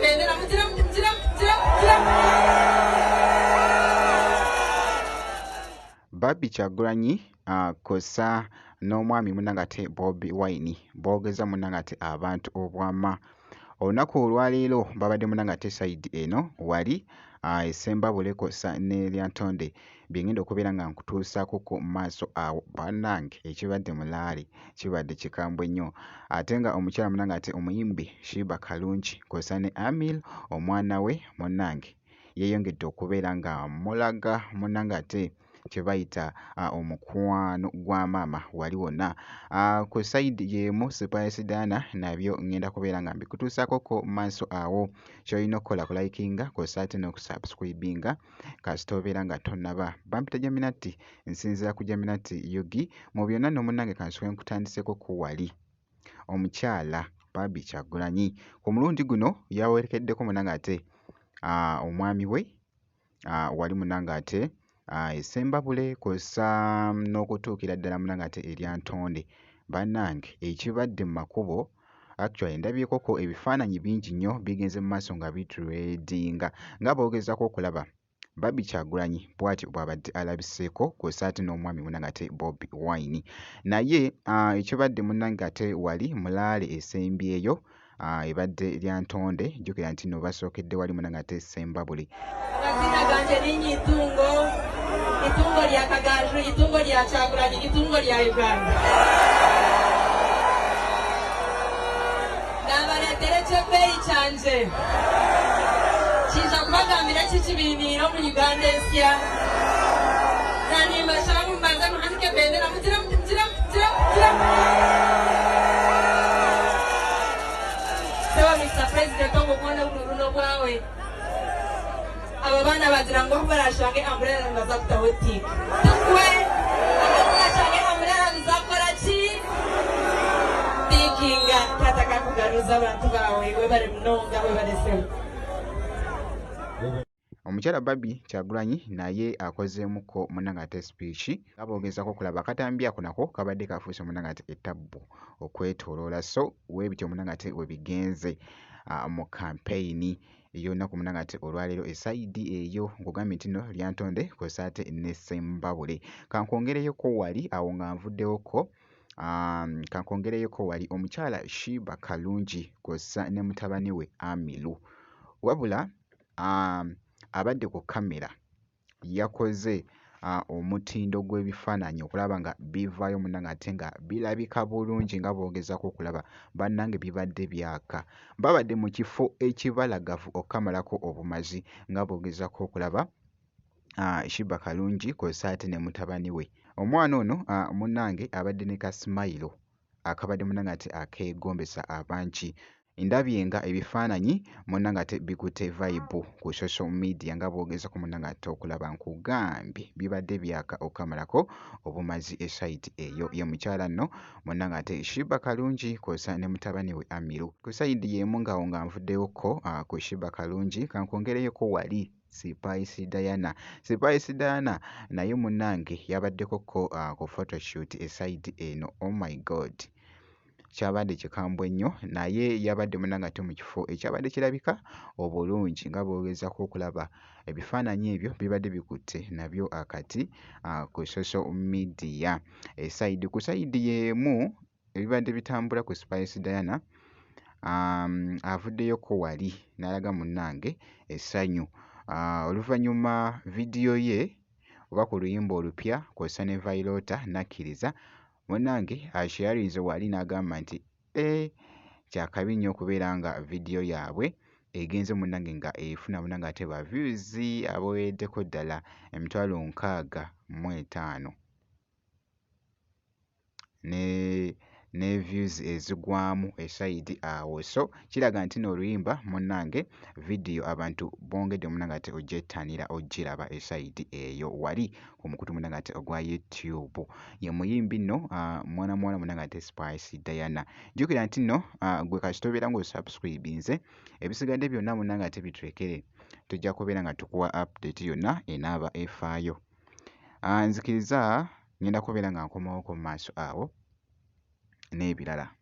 bendera muzira. Barbie Kyagulanyi kosa n'omwami munnange ate Bobi Wine boogeza munnange ate abantu obwama. Olunaku olwaleero babadde munnange ate sayidi eno wali Essembabule kosa ne Lyantonde bye ngenda okubeera nga nkutuusaako ku maaso awo bannange ekibadde mulaale kibadde kikambwe nnyo ate nga omukyala munnange ate omuyimbi Sheebah Karungi kosa ne Amil omwana we munnange yeeyongedde okubeera nga mulaga munnange ate kye bayita omukwano gwa maama wali wonna ku sayidi y'emu Spice Diana nabyo ngenda kubeera nga mbikutuusaako ku maaso awo ky'olina okukola kulayikinga kosa ate n'okusubscribinga kasita obeera nga tonnaba. Bampita Jaminati nsinzira ku Jaminati Yugi mu byonna nno munnange kansoke nkutandiseko ku wali omukyala Barbie Kyagulanyi ku mulundi guno yawerekeddeko munnange ate omwami we wali munnange ate Essembabule kosa n'okutuukira ddala munnange ate Lyantonde bannange ekibadde mu makubo actually ndabyekoko ebifaananyi bingi nnyo bigenze mu maaso nga bitredinga nga boogezako okulaba Barbie Kyagulanyi bw'atyo bw'abadde alabiseeko kosa ate n'omwami munnange ate Bobi Wine naye ekibadde munnange ate wali mulaale esembyeyo ebadde Lyantonde jjukira nti nno basookedde wali munnange ate Essembabule. Amazina ganje linnya Itungo lya Kagaju, Itungo lya Kyagulanyi, Itungo lya Uganda. Nabaleetera ekyebbeeyi kyanje kiza kubagambira kikibiiniira mu Uganda ensya nanimbasaba mumbanze muhanike bendera muzira. Sewa Mr. President omugwanda guno bwawe abo baana bagira ngo barashange ambrella ngaza kutawetika tukwe barashange ambrella nzakora ki thinkinga tataka kugaruza abantu bawe we bari mnonga we bari sewa. Omukyala Barbie Kyagulanyi naye akozeemuko munnange ate speech kaboogezako okulaba akatambi ako nako kabadde kafuuse munnange ate ettabbu okwetooloola so weebityo munnange ate we bigenze mu campaign ey'olunaku munnange ate olwaleero esayidi eyo nkugambye nti nno Lyantonde kosa ate ne Ssembabule kankwongereyoko wali awo nga nvuddewoko kankwongereyoko wali omukyala Sheebah Karungi kosa ne mutabani we Amiru wabula abadde ku kamera yakoze omutindo gw'ebifaananyi okulaba nga bivaayo munnange ate nga birabika bulungi nga boogezako okulaba bannange bibadde byaka babadde mu kifo ekibalagavu okukamalako obumazi nga boogezako okulaba Sheebah Karungi kosa ate ne mutabani we omwana ono munnange abadde ne kasimayiro akabadde munnange ate akeegombesa abangi ndabye nga ebifaananyi munnange ate bikutte vibe ku social media nga boogezako munnange ate okulaba nkugambye bibadde byaka okukamalako obumazi esayidi eyo ye mukyala nno munnange ate Sheebah Karungi kosa ne mutabani we Amiru ku sayidi y'emu ngaawo nga nvuddeyoko ku Sheebah Karungi kankwongereyoko wali Spice Diana. Spice Diana naye munnange yabaddeko ku photoshoot esayidi eno oh my god kyabadde kikambwe nnyo naye yabadde munnange ate mu kifo ekyabadde kirabika obulungi nga boogezako okulaba ebifaananyi ebyo bibadde bikutte nabyo akati ku social media ku sayidi y'emu ebibadde bitambula ku Spice Diana avuddeyoko wali n'alaga munnange essanyu oluvannyuma vidiyo ye oba ku luyimba olupya kw'ossa ne Vailota nakkiriza munnange akyalinze wali n'agamba nti kyakabi nnyo okubeera nga vidiyo yaabwe egenze munnange nga efuna munnange ate ba views abawereddeko ddala 65,000 ne views ezigwamu esayidi awo so kiraga nti n'oluyimba munnange vidiyo abantu bongedde munnange ate ogyettaanira ogiraba esayidi eyo wali ku mukutu munnange ate ogwa YouTube ye muyimbi nno mwana munnange ate Spice Diana jjukira nti nno gwe kasita obeera ng'osubscribinze ebisigadde byonna munnange ate bitulekere tujja kubeera nga tukuwa update yonna enaaba efaayo nzikiriza ngenda kubeera nga nkomawo ku maaso awo n'ebirala.